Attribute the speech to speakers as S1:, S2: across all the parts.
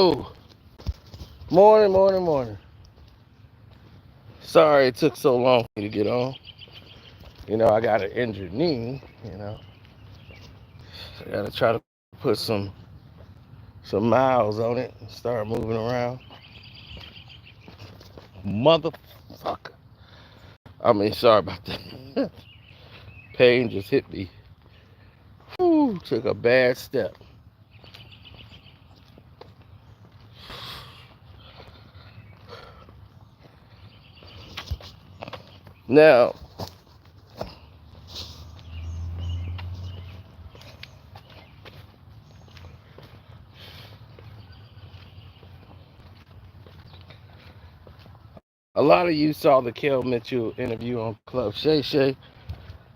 S1: Oh, morning, morning, morning. Sorry it took so long for me to get on. I got an injured knee. I got to try to put some miles on it and start moving around. Motherfucker. Sorry about that. Pain just hit me. Whew, took a bad step. Now, a lot of you saw the Kell Mitchell interview on Club Shay Shay,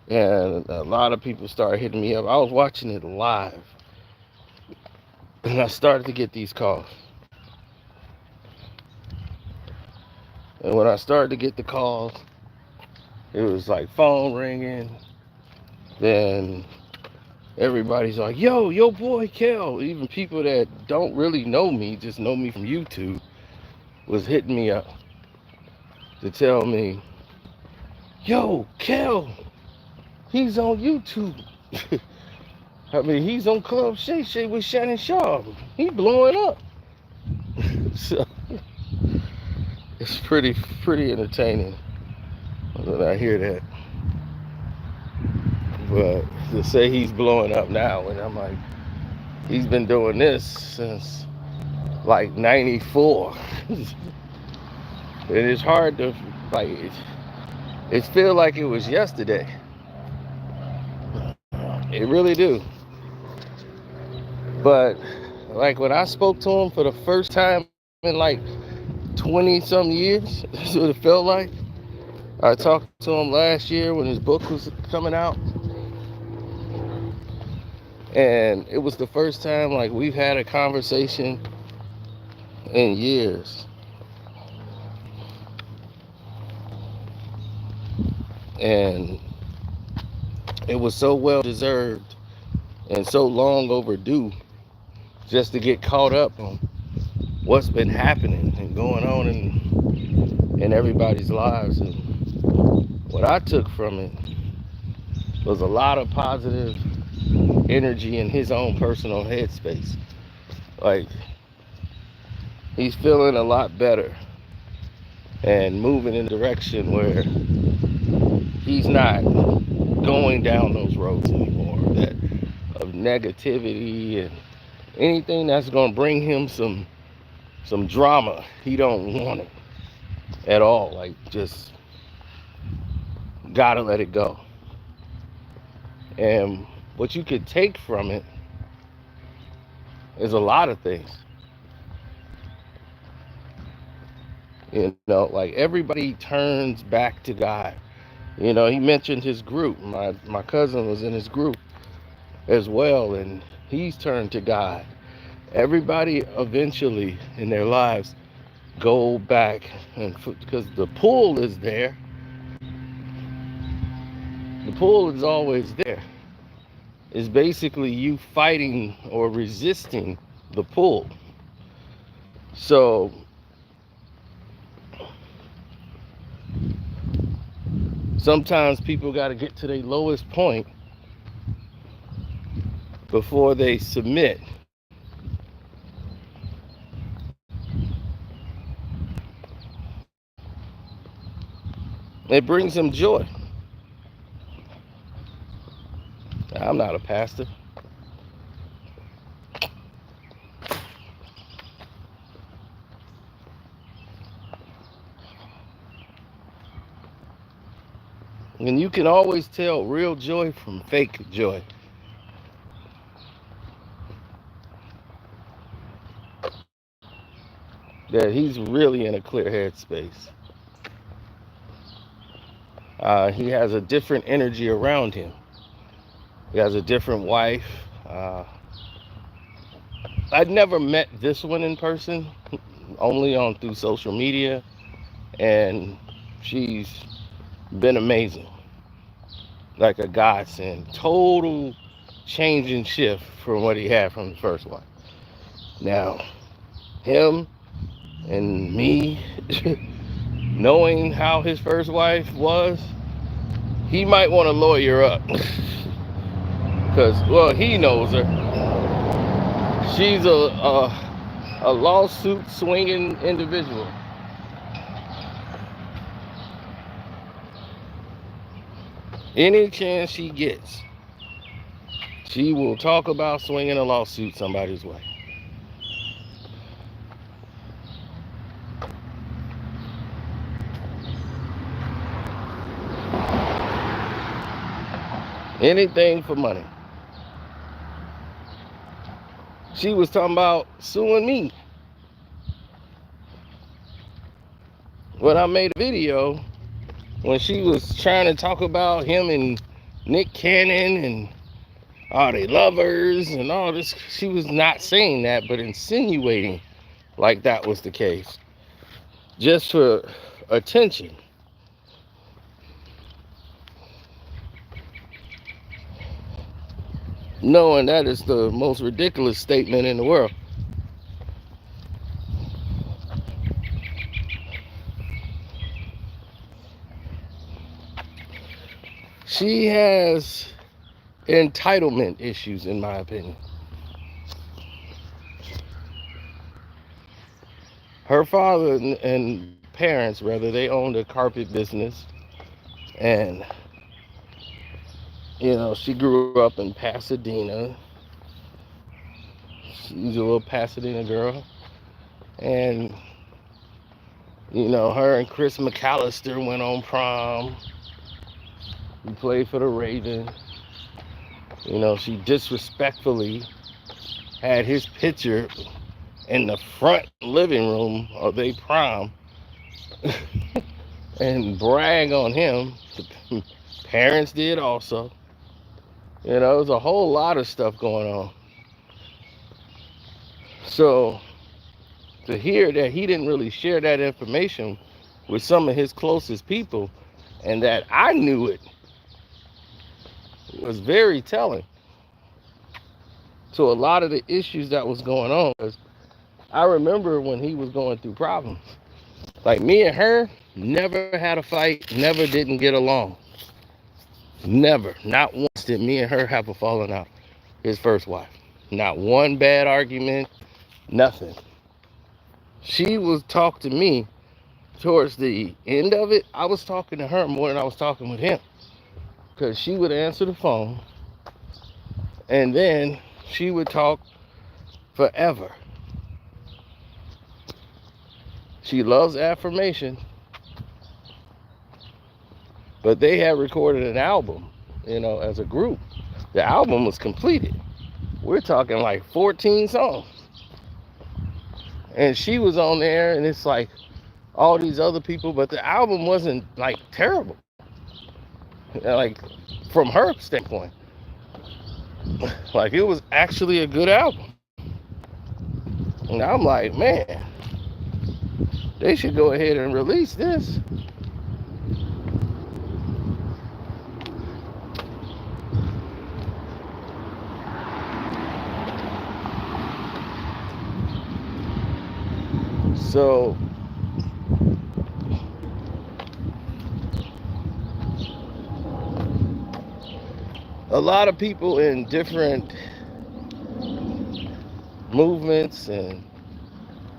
S1: and a lot of people started hitting me up. I was watching it live, and I started to get these calls. And when I started to get the calls, it was like phone ringing. Then everybody's like, yo, boy Kell. Even people that don't really know me, just know me from YouTube, was hitting me up to tell me, yo, Kell, he's on YouTube. He's on Club Shay Shay with Shannon Sharp. He blowing up. So it's pretty entertaining when I hear that. But to say he's blowing up now, and I'm like, he's been doing this since like '94. And it's hard to, like, it feels like it was yesterday. It really do. But like when I spoke to him for the first time in like 20 some years, that's what it felt like. I talked to him last year when his book was coming out, and it was the first time like we've had a conversation in years. And it was so well deserved and so long overdue just to get caught up on what's been happening and going on in everybody's lives. And what I took from it was a lot of positive energy in his own personal headspace. Like, he's feeling a lot better and moving in a direction where he's not going down those roads anymore of negativity and anything that's going to bring him some drama. He don't want it at all. Like, just gotta let it go. And what you could take from it is a lot of things. Like, everybody turns back to God. He mentioned his group. My cousin was in his group as well, and he's turned to God. Everybody eventually in their lives go back, and because the pull is there. The pull is always there. It's basically you fighting or resisting the pull. So sometimes people got to get to their lowest point before they submit. It brings them joy. I'm not a pastor. And you can always tell real joy from fake joy. That he's really in a clear headspace. He has a different energy around him. He has a different wife. I'd never met this one in person, only on through social media, and she's been amazing. Like a godsend. Total change and shift from what he had from the first one. Now, him and me, knowing how his first wife was, he might want to lawyer up. Because, well, he knows her. She's a lawsuit swinging individual. Any chance she gets, she will talk about swinging a lawsuit somebody's way. Anything for money. She was talking about suing me. When I made a video, when she was trying to talk about him and Nick Cannon and they lovers and all this, she was not saying that, but insinuating like that was the case. Just for attention. Knowing that is the most ridiculous statement in the world. She has entitlement issues, in my opinion. Her father and parents, rather, they owned a carpet business. And, you know, she grew up in Pasadena. She's a little Pasadena girl. And, you know, her and Chris McAllister went on prom. He played for the Ravens. You know, she disrespectfully had his picture in the front living room of their prom and brag on him. The parents did also. You know, there's a whole lot of stuff going on. So to hear that he didn't really share that information with some of his closest people, and that I knew it, was very telling to a lot of the issues that was going on. Because I remember when he was going through problems. Like, me and her never had a fight, never didn't get along. Never. Not once did me and her have a falling out. His first wife. Not one bad argument, nothing. She was talking to me towards the end of it. I was talking to her more than I was talking with him. Because she would answer the phone, and then she would talk forever. She loves affirmation, but they had recorded an album, you know, as a group. The album was completed. We're talking like 14 songs. And she was on there, and it's like all these other people, but the album wasn't like terrible. Like, from her standpoint, like, it was actually a good album. And I'm like, man, they should go ahead and release this. So a lot of people in different movements and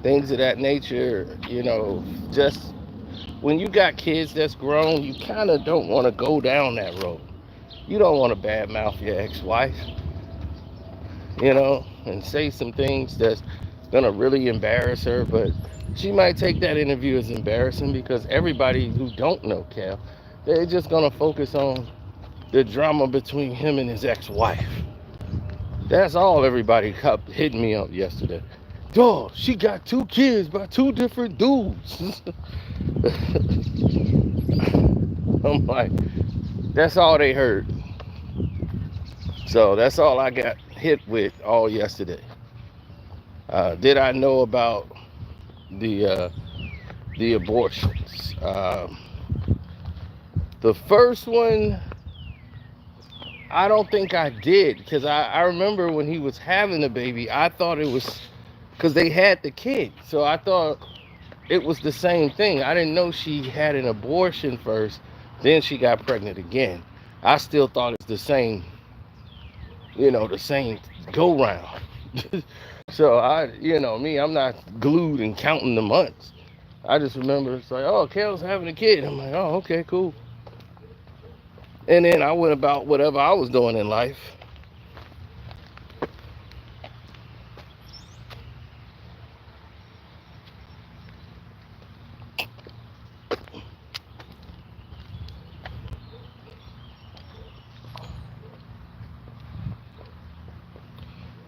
S1: things of that nature, you know, just when you got kids that's grown, you kind of don't want to go down that road. You don't want to badmouth your ex-wife, you know, and say some things that's gonna really embarrass her. But she might take that interview as embarrassing, because everybody who don't know Kell, they're just gonna focus on the drama between him and his ex-wife. That's all everybody kept hitting me up yesterday. Dog, she got 2 kids by 2 different dudes. I'm like, that's all they heard. So that's all I got hit with all yesterday. Did I know about the abortions? The first one, I don't think I did, because I remember when he was having the baby, I thought it was because they had the kid. So I thought it was the same thing. I didn't know she had an abortion first, then she got pregnant again. I still thought it's the same, the same go round. So me, I'm not glued and counting the months. I just remember it's like, oh, Kell's having a kid. I'm like, oh, okay, cool. And then I went about whatever I was doing in life.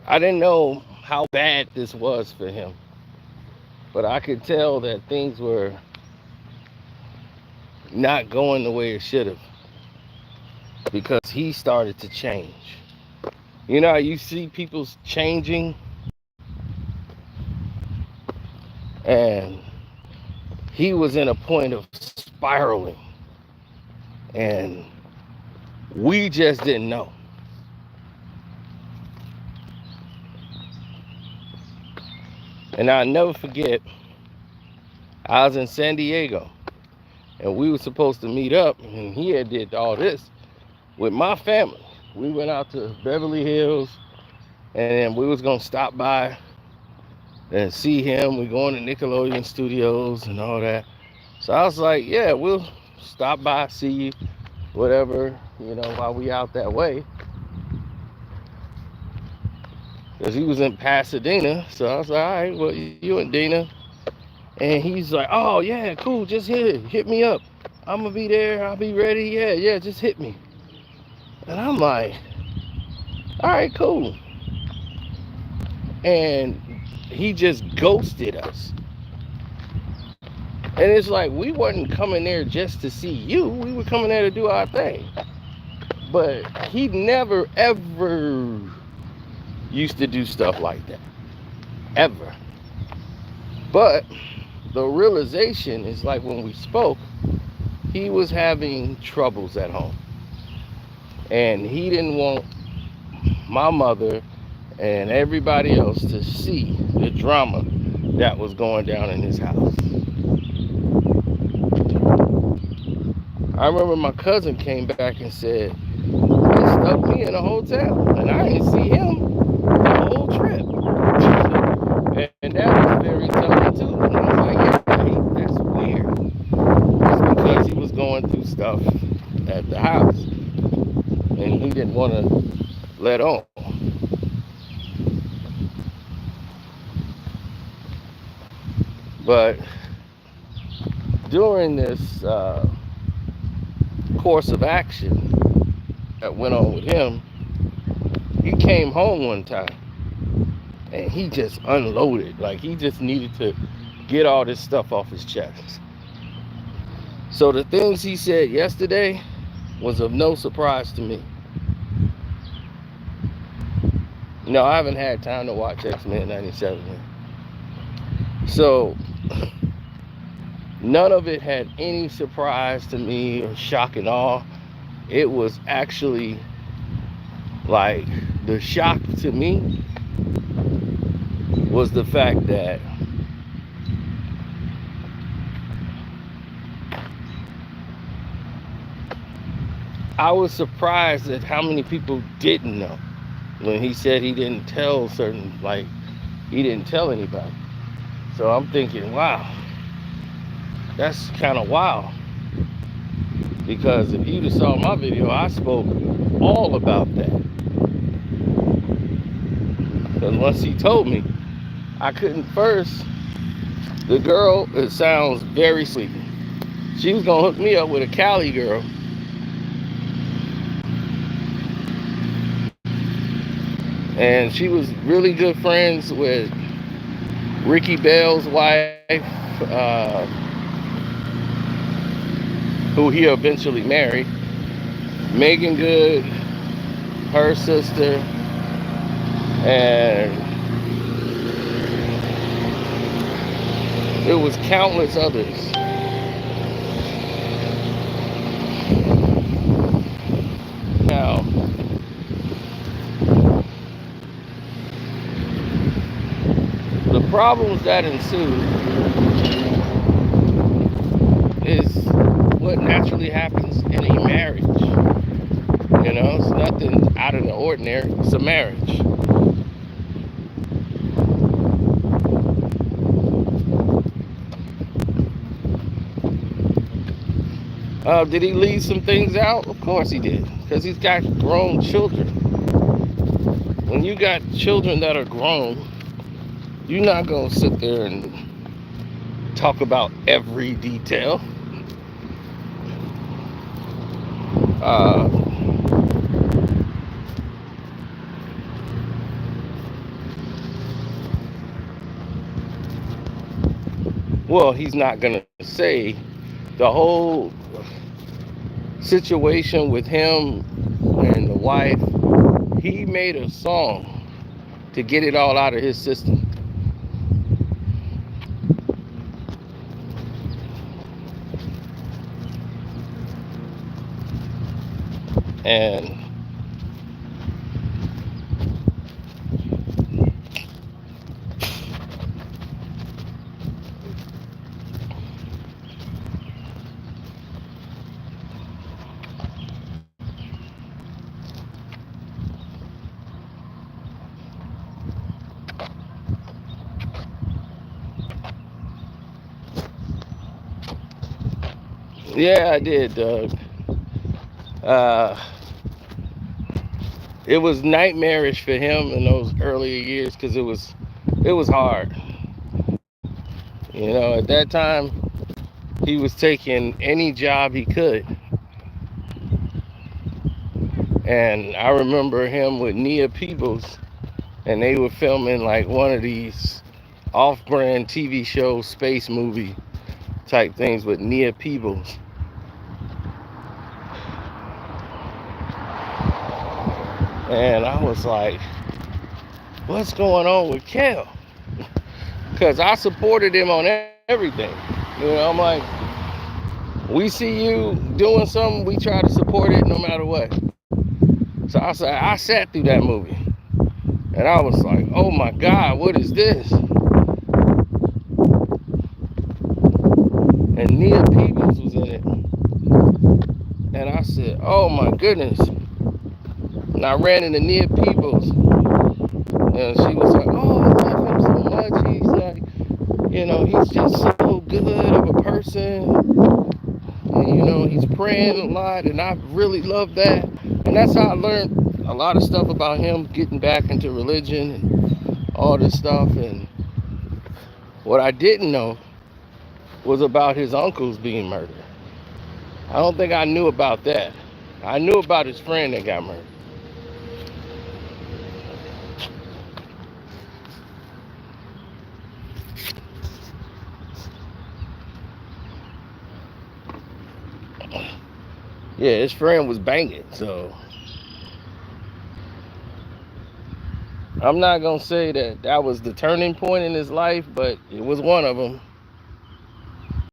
S1: I didn't know how bad this was for him, but I could tell that things were not going the way it should have, because he started to change. You know how you see people changing, and he was in a point of spiraling, and we just didn't know. And I'll never forget, I was in San Diego, and we were supposed to meet up, and he had did all this with my family. We went out to Beverly Hills, and then we was gonna stop by and see him. We going to Nickelodeon Studios and all that. So I was like, yeah, we'll stop by, see you, whatever, while we out that way. Because he was in Pasadena. So I was like, all right, well, you in Dina. And he's like, oh, yeah, cool, just hit me up. I'm going to be there, I'll be ready. Yeah, just hit me. And I'm like, all right, cool. And he just ghosted us. And it's like, we wasn't coming there just to see you. We were coming there to do our thing. But he never, ever used to do stuff like that. Ever. But the realization is, like, when we spoke, he was having troubles at home. And he didn't want my mother and everybody else to see the drama that was going down in his house. I remember my cousin came back and said, they stuck me in a hotel, and I didn't see him the whole trip. And that was very telling too. And I was like, yeah, that's weird. It's because he was going through stuff at the house, and he didn't want to let on. But during this course of action that went on with him, he came home one time and he just unloaded. Like, he just needed to get all this stuff off his chest. So the things he said yesterday was of no surprise to me. I haven't had time to watch X-Men 97 yet. So none of it had any surprise to me or shock and awe. It was actually, like, the shock to me was the fact that I was surprised at how many people didn't know when he said he didn't tell he didn't tell anybody. So I'm thinking, wow, that's kind of wild. Because if you'd have saw my video, I spoke all about that. Because once he told me, I couldn't first. The girl, it sounds very sleepy. She was going to hook me up with a Cali girl. And she was really good friends with Ricky Bell's wife, who he eventually married. Megan Good, her sister, and it was countless others. Now, the problems that ensue is what naturally happens in a marriage. You know, it's nothing out of the ordinary. It's a marriage. Did he leave some things out? Of course he did, because he's got grown children. When you got children that are grown, you're not going to sit there and talk about every detail. Well, he's not going to say the whole situation with him and the wife. He made a song to get it all out of his system. And yeah, I did, Doug. It was nightmarish for him in those earlier years because it was hard. You know, at that time, he was taking any job he could. And I remember him with Nia Peebles, and they were filming like one of these off-brand TV show, space movie type things with Nia Peebles. And I was like, what's going on with Kell? Because I supported him on everything. You know, I'm like, we see you doing something, we try to support it no matter what. So I sat through that movie. And I was like, oh my God, what is this? And Nia Peebles was in it. And I said, oh my goodness. And I ran into Nia Peebles. And she was like, oh, I love him so much. He's like, you know, he's just so good of a person. And, you know, he's praying a lot. And I really love that. And that's how I learned a lot of stuff about him getting back into religion and all this stuff. And what I didn't know was about his uncles being murdered. I don't think I knew about that. I knew about his friend that got murdered. Yeah, his friend was banging, so I'm not gonna say that was the turning point in his life, but it was one of them.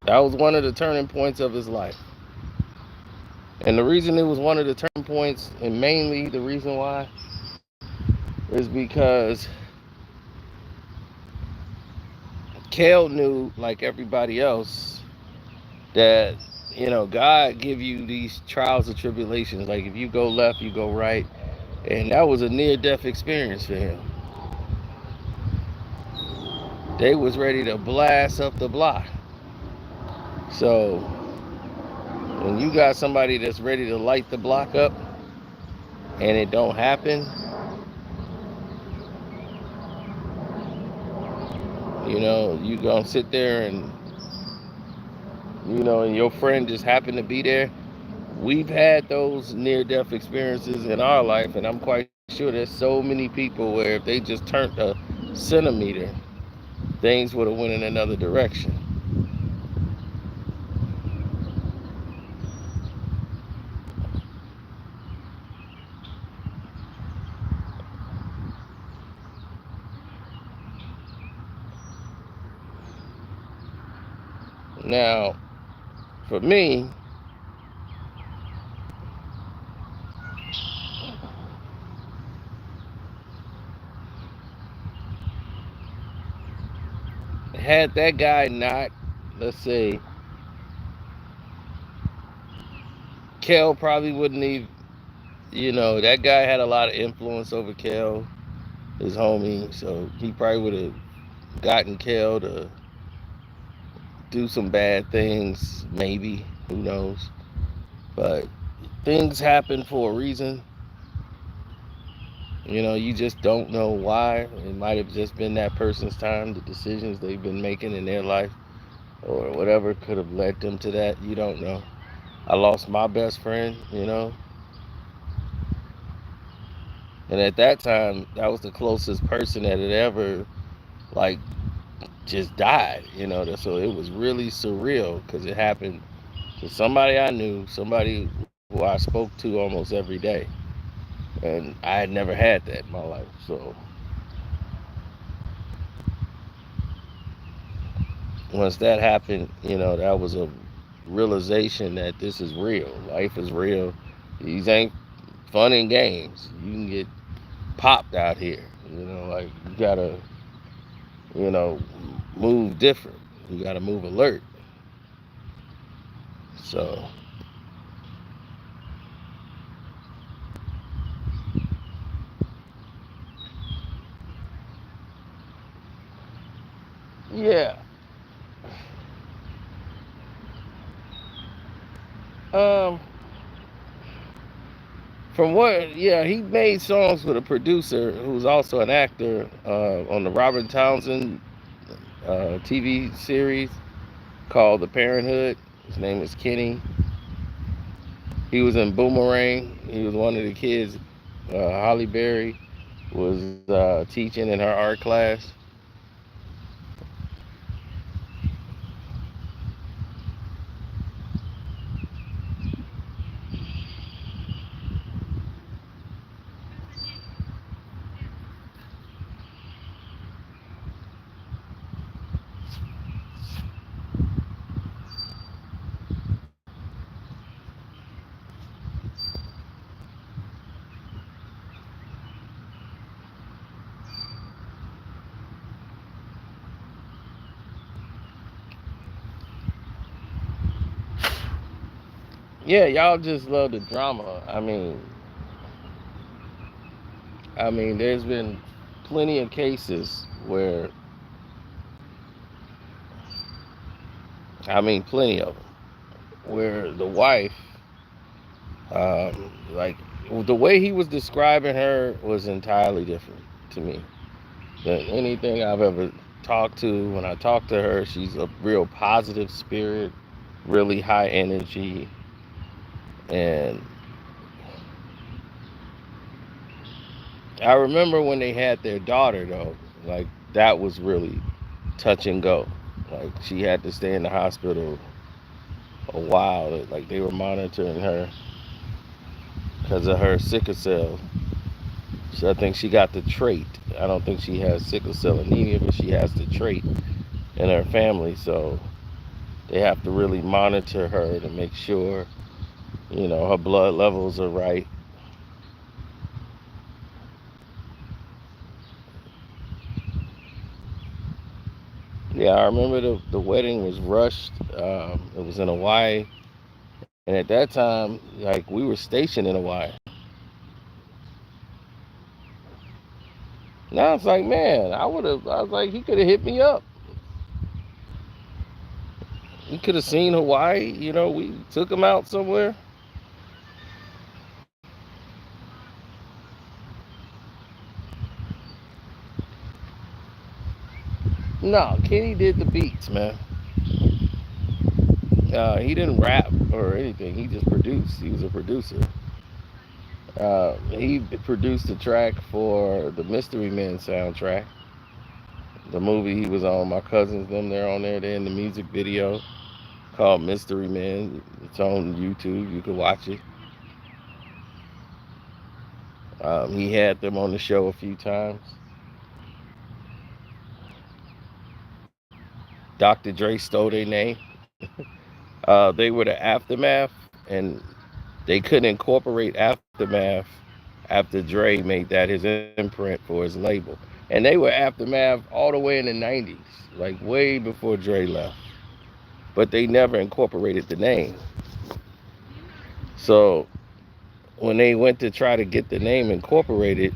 S1: That was one of the turning points of his life. And the reason it was one of the turning points, and mainly the reason why, is because Kell knew, like everybody else, that, you know, God give you these trials and tribulations. Like if you go left, you go right. And that was a near-death experience for him. They was ready to blast up the block. So when you got somebody that's ready to light the block up and it don't happen, you know, you gonna sit there and, you know, and your friend just happened to be there. We've had those near-death experiences in our life, and I'm quite sure there's so many people where if they just turned a centimeter, things would have went in another direction. Now, for me, had that guy not, let's say, Kell probably wouldn't even, that guy had a lot of influence over Kell, his homie, so he probably would have gotten Kell to do some bad things, maybe, who knows. But things happen for a reason. You just don't know why. It might have just been that person's time, the decisions they've been making in their life, or whatever could have led them to that. You don't know. I lost my best friend, and at that time, that was the closest person that had ever, like, just died, So it was really surreal because it happened to somebody I knew, somebody who I spoke to almost every day. And I had never had that in my life. So once that happened, that was a realization that this is real. Life is real. These ain't fun and games. You can get popped out here. Like you gotta, move different. You gotta move alert. So yeah. Um From what, yeah, he made songs with a producer who's also an actor on the Robert Townsend TV series called The Parenthood. His name is Kenny. He was in Boomerang. He was one of the kids. Holly Berry was teaching in her art class. Yeah, y'all just love the drama. I mean, there's been plenty of cases where, plenty of them, where the wife, like, the way he was describing her was entirely different to me than anything I've ever talked to. When I talk to her, she's a real positive spirit, really high energy, and I remember when they had their daughter though, like that was really touch and go. Like she had to stay in the hospital a while. Like they were monitoring her because of her sickle cell. So I think she got the trait. I don't think she has sickle cell anemia, but she has the trait in her family. So they have to really monitor her to make sure, her blood levels are right. Yeah, I remember the wedding was rushed. It was in Hawaii. And at that time, like we were stationed in Hawaii. Now it's like, man, I was like, he could have hit me up. He could have seen Hawaii. We took him out somewhere. No, Kenny did the beats, man. He didn't rap or anything. He just produced. He was a producer. He produced the track for the Mystery Men soundtrack. The movie he was on, my cousins, they're on there. They're in the music video called Mystery Men. It's on YouTube. You can watch it. He had them on the show a few times. Dr. Dre stole their name. They were the Aftermath, and they couldn't incorporate Aftermath after Dre made that his imprint for his label. And they were Aftermath all the way in the 90s, like way before Dre left. But they never incorporated the name. So when they went to try to get the name incorporated,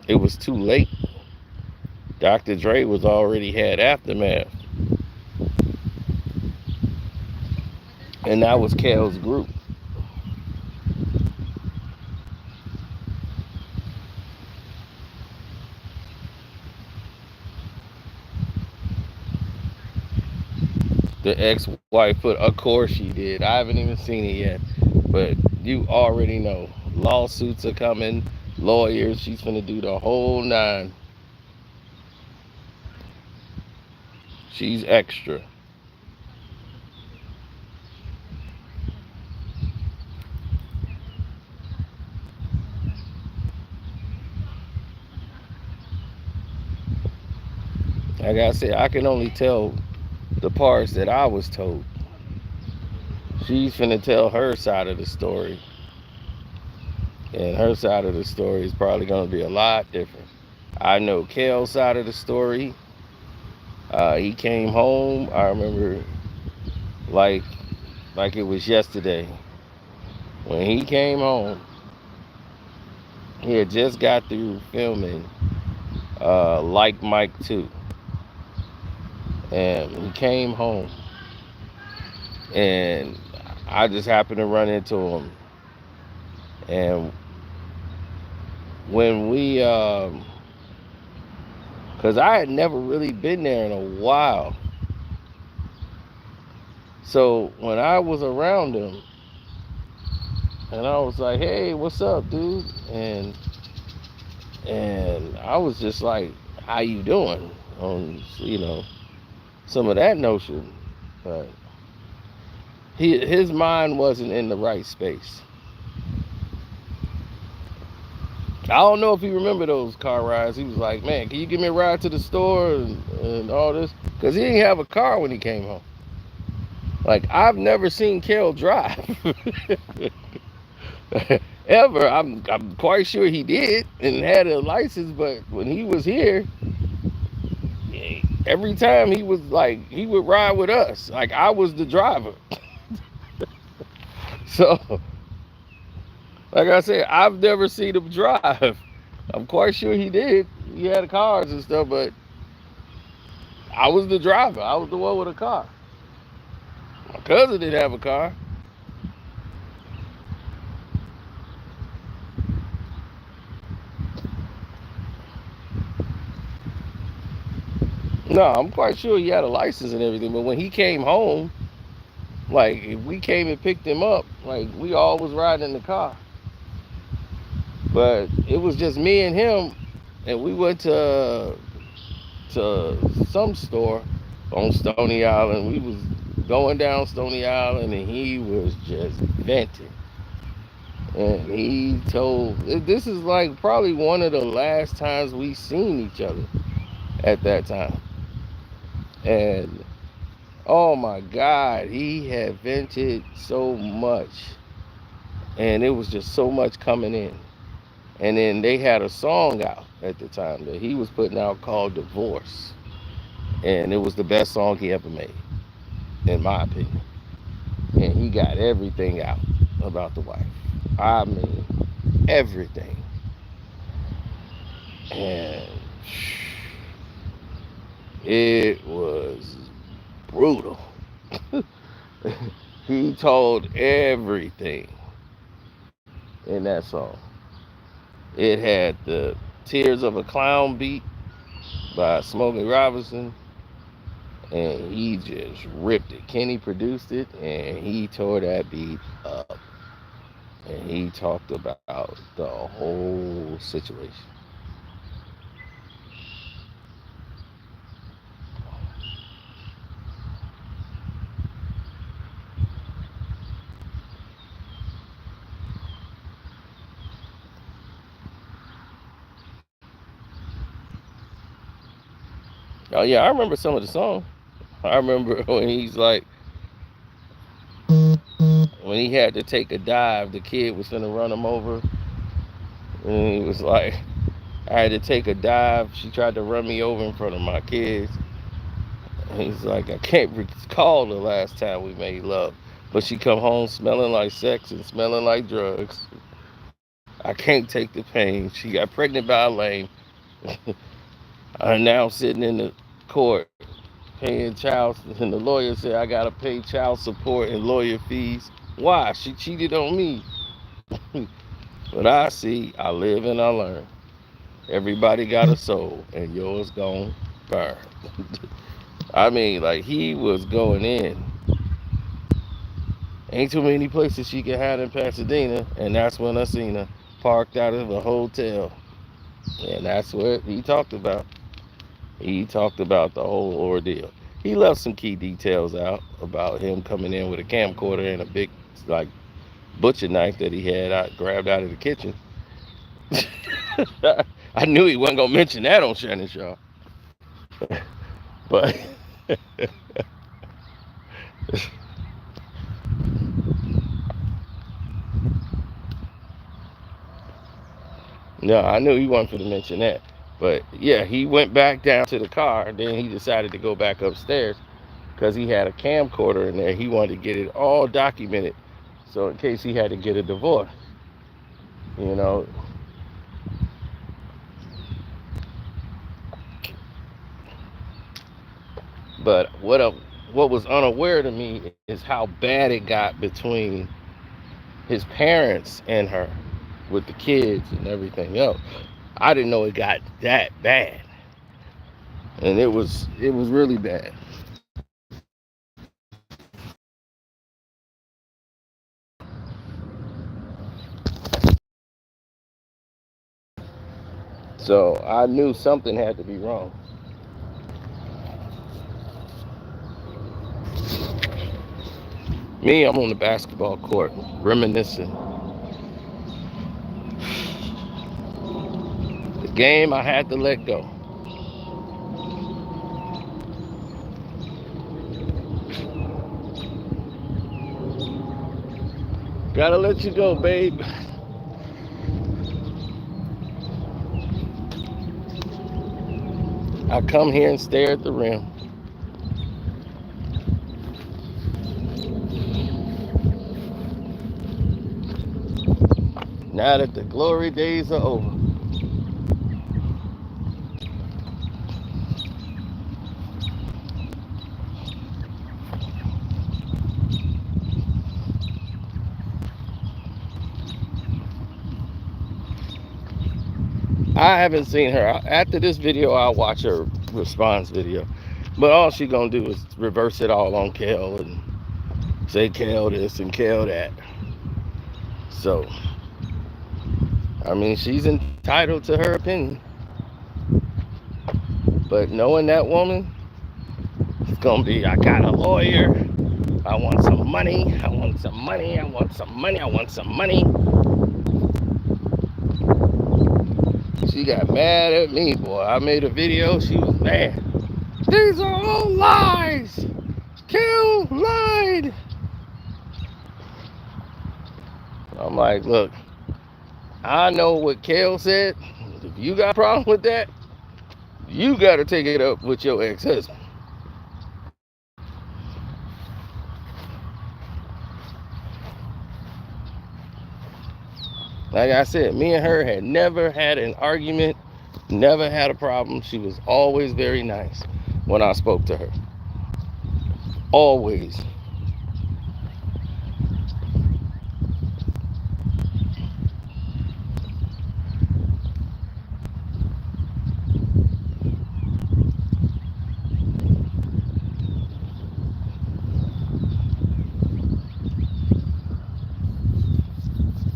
S1: it was too late. Dr. Dre was already had Aftermath. And that was Kell's group. The ex-wife put, of course she did. I haven't even seen it yet. But you already know. Lawsuits are coming. Lawyers. She's gonna do the whole 9. She's extra. Like I said, I can only tell the parts that I was told. She's finna tell her side of the story. And her side of the story is probably gonna be a lot different. I know Kell's side of the story. He came home. I remember like it was yesterday. When he came home, he had just got through filming Like Mike 2. And he came home. And I just happened to run into him. And when we, because I had never really been there in a while. So when I was around him, and I was like, hey, what's up, dude? And I was just like, how you doing? On, some of that notion. But his mind wasn't in the right space. I don't know if you remember those car rides. He was like, man, can you give me a ride to the store and all this? Because he didn't have a car when he came home. Like, I've never seen Kell drive. Ever. I'm quite sure he did and had a license, but when he was here, every time he was like, he would ride with us. Like, I was the driver. So, like I said, I've never seen him drive. I'm quite sure he did. He had cars and stuff, but I was the driver. I was the one with a car. My cousin didn't have a car. No, I'm quite sure he had a license and everything, but when he came home, like, if we came and picked him up, like, we all was riding in the car. But it was just me and him, and we went to some store on Stony Island. We was going down Stony Island, and he was just venting. And he told, this is like probably one of the last times we seen each other at that time. And oh my God, he had vented so much. And it was just so much coming in. And then they had a song out at the time that he was putting out called Divorce. And it was the best song he ever made, in my opinion. And he got everything out about the wife. I mean, everything. And it was brutal. He told everything in that song. It had the Tears of a Clown beat by Smokey Robinson, and he just ripped it. Kenny produced it, and he tore that beat up. And he talked about the whole situation. Oh yeah, I remember some of the song. I remember when he's like, when he had to take a dive, the kid was gonna run him over, and he was like, I had to take a dive. She tried to run me over in front of my kids. He's like, I can't recall the last time we made love. But she come home smelling like sex and smelling like drugs. I can't take the pain. She got pregnant by a lame. I'm now sitting in the court paying child, and the lawyer said I gotta pay child support and lawyer fees. Why? She cheated on me. But I see, I live and I learn. Everybody got a soul, and yours gon' burn. I mean, like, he was going in. Ain't too many places she could hide in Pasadena, and that's when I seen her parked out of a hotel. And that's what he talked about. He talked about the whole ordeal. He left some key details out about him coming in with a camcorder and a big, like, butcher knife that he had grabbed out of the kitchen. I knew he wasn't gonna mention that on Shannon Shaw. But no, I knew he wasn't going to mention that. But yeah, he went back down to the car. Then he decided to go back upstairs because he had a camcorder in there. He wanted to get it all documented. So in case he had to get a divorce, you know. But what was unaware to me is how bad it got between his parents and her with the kids and everything else. I didn't know it got that bad. And it was really bad. So I knew something had to be wrong. Me, I'm on the basketball court, reminiscing. The game I had to let go. Gotta let you go, babe. I come here and stare at the rim. Now that the glory days are over. I haven't seen her. After this video, I'll watch her response video. But all she gonna do is reverse it all on Kell and say Kell this and Kell that. So, I mean, she's entitled to her opinion. But knowing that woman, it's gonna be, I got a lawyer. I want some money. I want some money. I want some money. I want some money. She got mad at me, boy. I made a video. She was mad. These are all lies. Kell lied. I'm like, look, I know what Kell said. If you got a problem with that, you got to take it up with your ex-husband. Like I said, me and her had never had an argument, never had a problem. She was always very nice when I spoke to her. Always.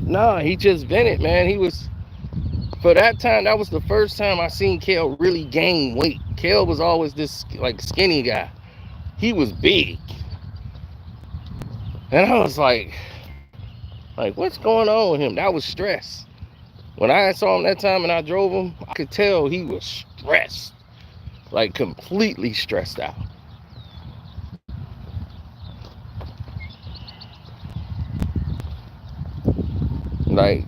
S1: Nah, he just vented, man. He was, for that time, that was the first time I seen Kell really gain weight. Kell was always this, like, skinny guy. He was big. And I was like, what's going on with him? That was stress. When I saw him that time and I drove him, I could tell he was stressed. Like, completely stressed out. Like,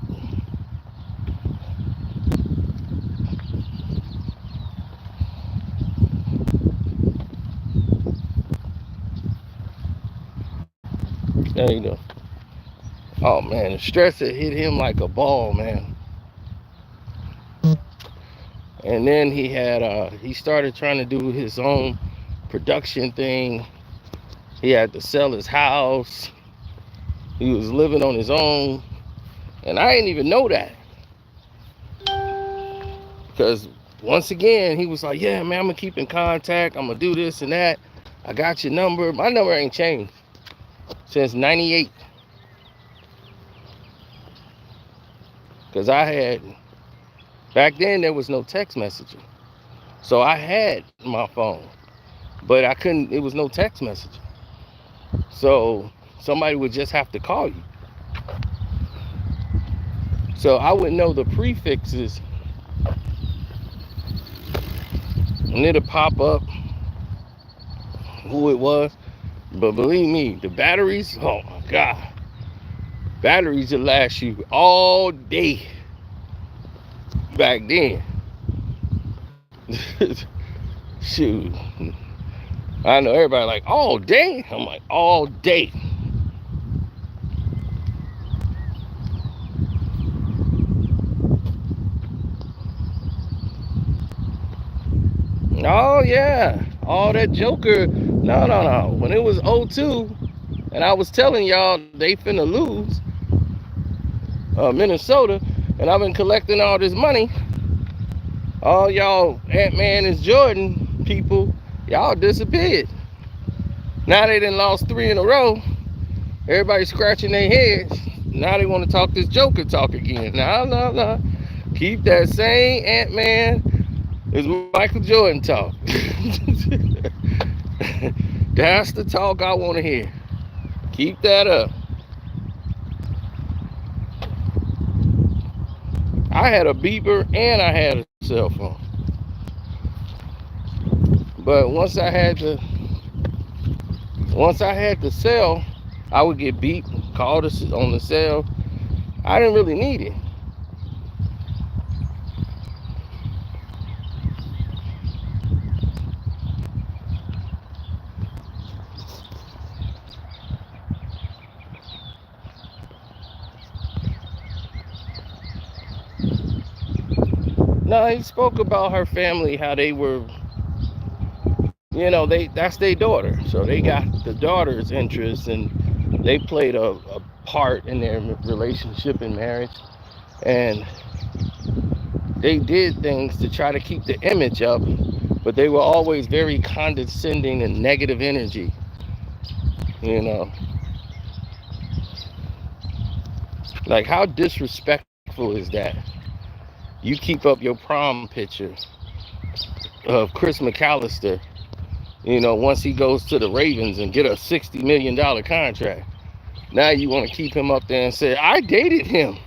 S1: There you go. Oh man, the stress had hit him like a ball, man. And then he started trying to do his own production thing. He had to sell his house. He was living on his own. And I didn't even know that. Because once again, he was like, yeah, man, I'm going to keep in contact. I'm going to do this and that. I got your number. My number ain't changed since 98. Because back then there was no text messaging. So I had my phone, but I couldn't, it was no text messaging. So somebody would just have to call you. So I would know the prefixes and it'll pop up who it was. But believe me, the batteries, oh my God. Batteries will last you all day back then. Shoot. I know everybody like, all day? I'm like, all day. Oh yeah, all that Joker. No. When it was 02, and I was telling y'all they finna lose Minnesota, and I've been collecting all this money. All y'all Ant-Man and Jordan people, y'all disappeared. Now they done lost 3 in a row. Everybody scratching their heads. Now they want to talk this Joker talk again. No. Keep that same Ant-Man is Michael Jordan talk. That's the talk I want to hear. Keep that up. I had a beeper and I had a cell phone. But once I had the cell, I would get beat, called on the cell. I didn't really need it. No, he spoke about her family, how they were, you know, that's their daughter. So they got the daughter's interest and they played a part in their relationship and marriage. And they did things to try to keep the image up, but they were always very condescending and negative energy, you know. Like, how disrespectful is that? You keep up your prom picture of Chris McAllister, you know, once he goes to the Ravens and get a $60 million contract. Now you want to keep him up there and say, I dated him.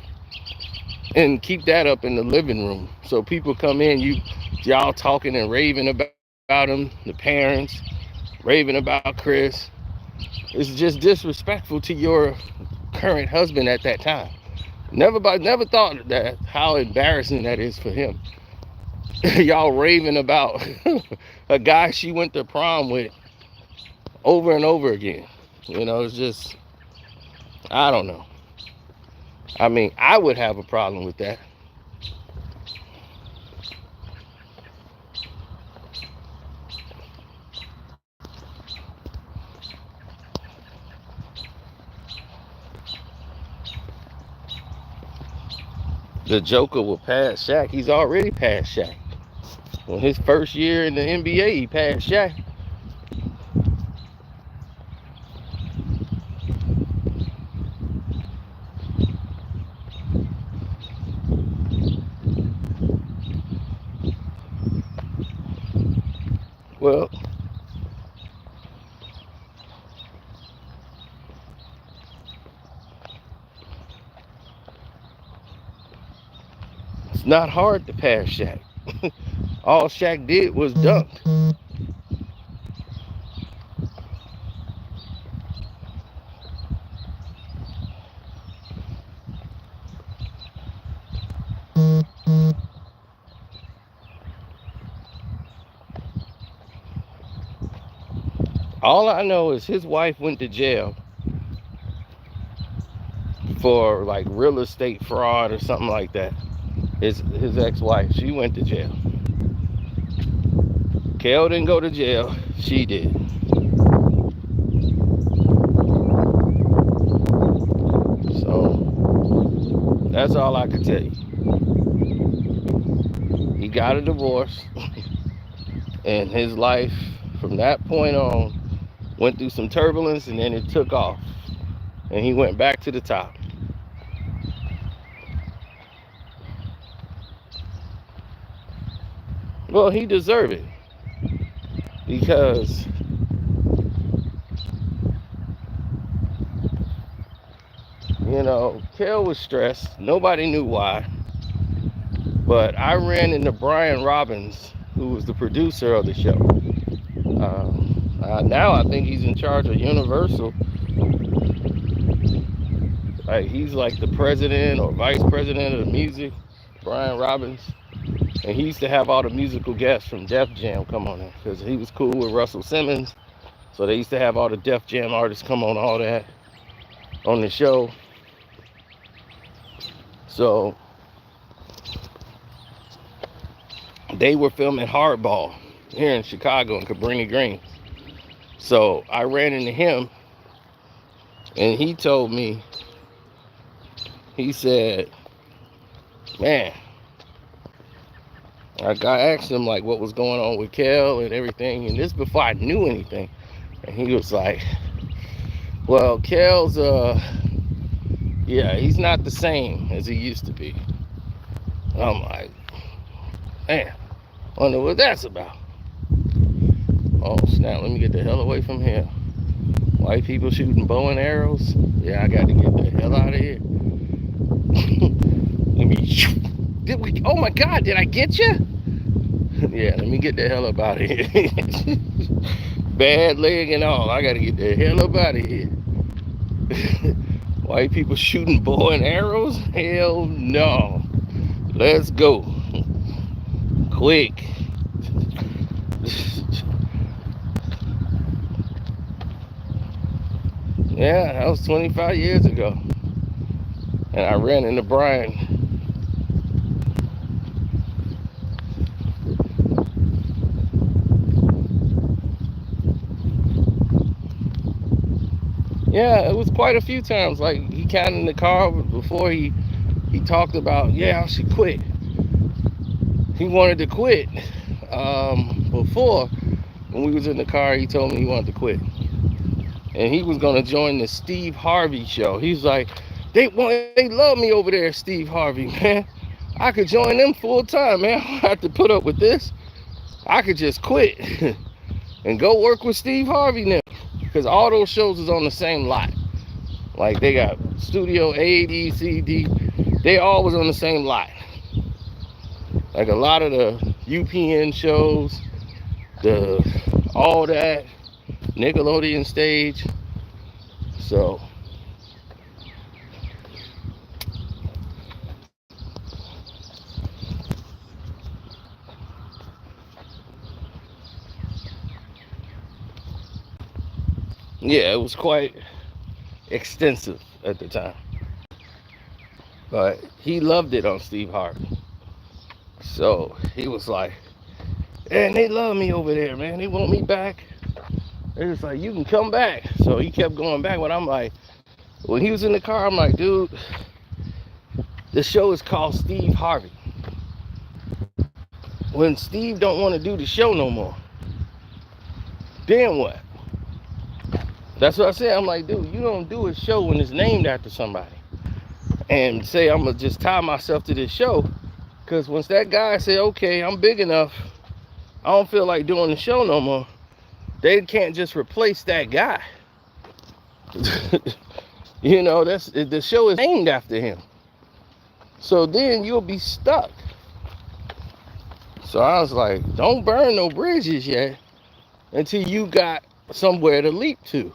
S1: And keep that up in the living room. So people come in, y'all talking and raving about him, the parents, raving about Chris. It's just disrespectful to your current husband at that time. Never thought that how embarrassing that is for him. Y'all raving about a guy she went to prom with over and over again. You know, it's just, I don't know. I mean, I would have a problem with that. The Joker will pass Shaq. He's already past Shaq. Well, his first year in the NBA, he passed Shaq. Well, it's not hard to pass Shaq. All Shaq did was dunk. All I know is his wife went to jail for like real estate fraud or something like that. His ex-wife, she went to jail. Kell didn't go to jail, she did. So that's all I could tell you. He got a divorce, and his life from that point on went through some turbulence, and then it took off, and he went back to the top. Well, he deserved it, because you know, Kell was stressed. Nobody knew why. But I ran into Brian Robbins, who was the producer of the show. Now I think he's in charge of Universal. Like, he's like the president or vice president of the music, Brian Robbins. And he used to have all the musical guests from Def Jam come on there, because he was cool with Russell Simmons. So they used to have all the Def Jam artists come on all that on the show. So they were filming Hardball here in Chicago in Cabrini Green. So I ran into him, and he told me, he said, man, I asked him like what was going on with Kell and everything, and this before I knew anything. And he was like, well, Kell's yeah, he's not the same as he used to be. And I'm like, man, I wonder what that's about. Oh snap, let me get the hell away from here. White people shooting bow and arrows. Yeah, I got to get the hell out of here. Oh my God, did I get you? Yeah, let me get the hell up out of here. Bad leg and all, I got to get the hell up out of here. White people shooting bow and arrows? Hell no. Let's go. Quick. Yeah, that was 25 years ago. And I ran into Brian. Yeah, it was quite a few times. Like, he got in the car before he talked about, yeah, I should quit. He wanted to quit. Before, when we was in the car, he told me he wanted to quit. And he was gonna join the Steve Harvey show. He's like, they love me over there, Steve Harvey, man. I could join them full time, man. I don't have to put up with this. I could just quit and go work with Steve Harvey now. Because all those shows is on the same lot. Like, they got Studio A, D, C, D. They all was on the same lot. Like a lot of the UPN shows, all that, Nickelodeon stage. So yeah, it was quite extensive at the time. But he loved it on Steve Harvey. So he was like, and they love me over there, man. They want me back. They was like, you can come back. So he kept going back. But I'm like, when he was in the car, I'm like, dude, the show is called Steve Harvey. When Steve don't want to do the show no more, then what? That's what I said. I'm like, dude, you don't do a show when it's named after somebody and say I'm gonna just tie myself to this show. Because once that guy say, okay, I'm big enough, I don't feel like doing the show no more, they can't just replace that guy. You know, the show is named after him. So then you'll be stuck. So I was like, don't burn no bridges yet until you got somewhere to leap to.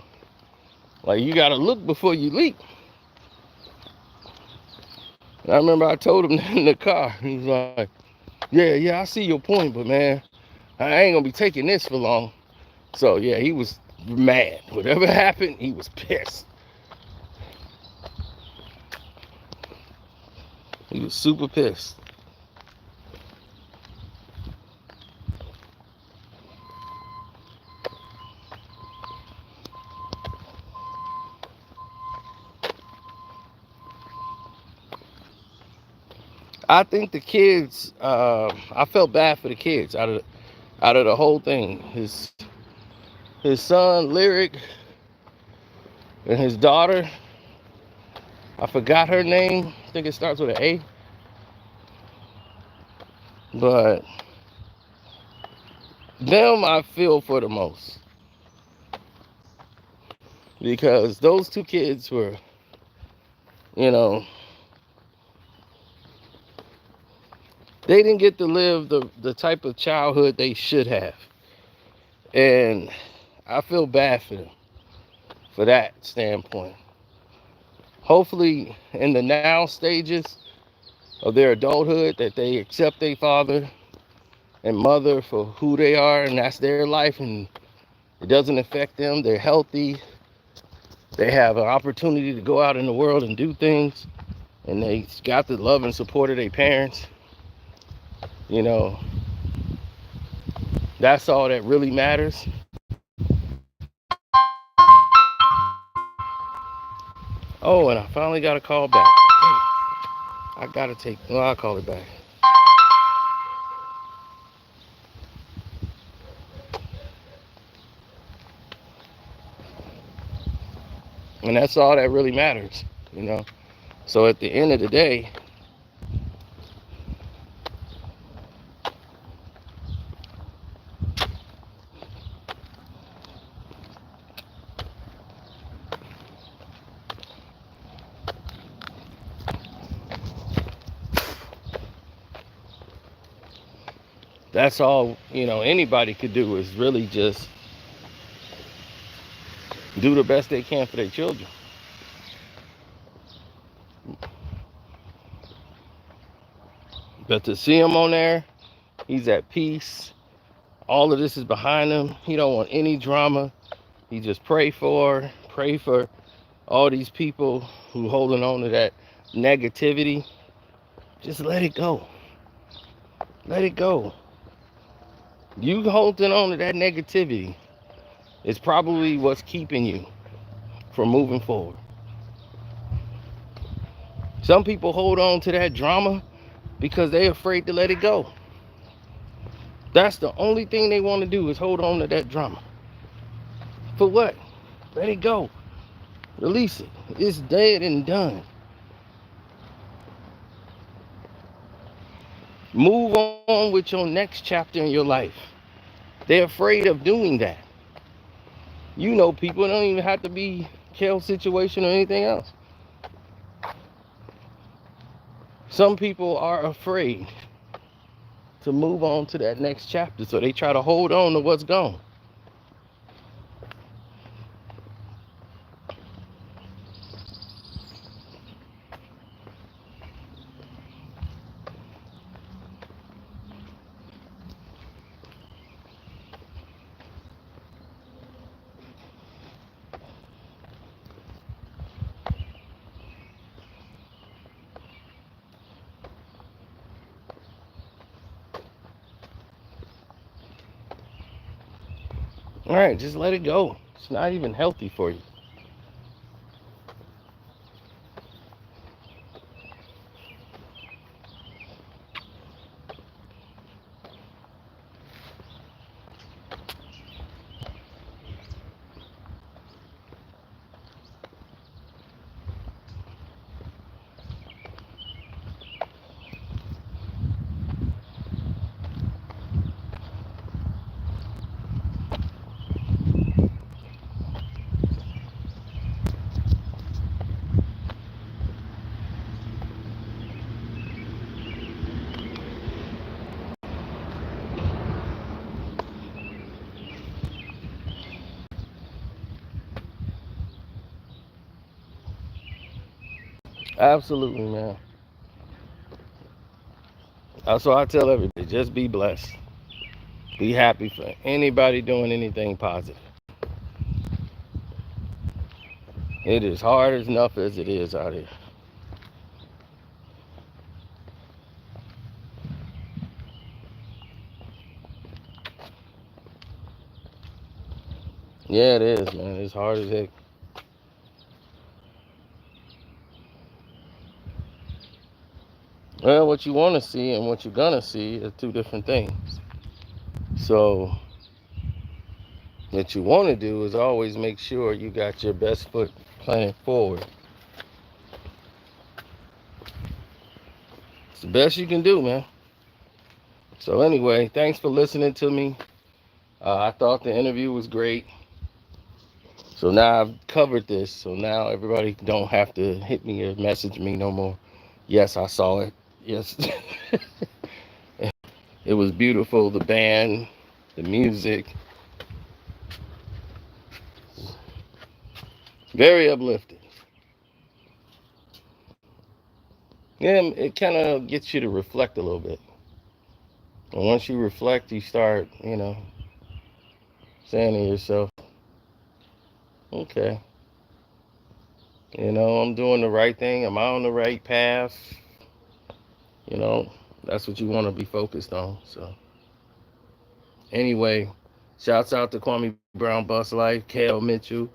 S1: Like, you gotta look before you leap. And I remember I told him in the car, he was like, yeah, I see your point, but man, I ain't gonna be taking this for long. So yeah, he was mad. Whatever happened, he was pissed. He was super pissed. I think the kids, I felt bad for the kids out of the whole thing. His son Lyric and his daughter, I forgot her name. I think it starts with an A. But them I feel for the most. Because those two kids were, you know, they didn't get to live the type of childhood they should have. And I feel bad for them for that standpoint. Hopefully in the now stages of their adulthood that they accept their father and mother for who they are, and that's their life, and it doesn't affect them. They're healthy. They have an opportunity to go out in the world and do things, and they got the love and support of their parents. You know, that's all that really matters. Oh, and I finally got a call back. I gotta take, well, I'll call it back. And that's all that really matters, you know. So at the end of the day, that's all, you know, anybody could do is really just do the best they can for their children. But to see him on there, he's at peace. All of this is behind him. He don't want any drama. He just pray for all these people who holding on to that negativity. Just let it go. Let it go. You holding on to that negativity is probably what's keeping you from moving forward. Some people hold on to that drama because they're afraid to let it go. That's the only thing they want to do is hold on to that drama. For what? Let it go. Release it. It's dead and done. Move on with your next chapter in your life. They're afraid of doing that. You know, people don't even have to be Kell's situation or anything else. Some people are afraid to move on to that next chapter, so they try to hold on to what's gone. All right, just let it go. It's not even healthy for you. Absolutely, man. That's why I tell everybody, just be blessed. Be happy for anybody doing anything positive. It is hard enough as it is out here. Yeah, it is, man. It's hard as heck. Well, what you want to see and what you're gonna see are two different things. So, what you want to do is always make sure you got your best foot planted forward. It's the best you can do, man. So anyway, thanks for listening to me. I thought the interview was great. So now I've covered this. So now everybody don't have to hit me or message me no more. Yes, I saw it. Yes. It was beautiful. The band, the music, very uplifting. Yeah, it kind of gets you to reflect a little bit. And once you reflect, you start, saying to yourself, okay, I'm doing the right thing. Am I on the right path? That's what you want to be focused on. So anyway, shouts out to Kwame Brown, Bus Life, Kell Mitchell,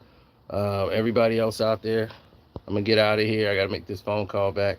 S1: everybody else out there. I'm going to get out of here. I got to make this phone call back.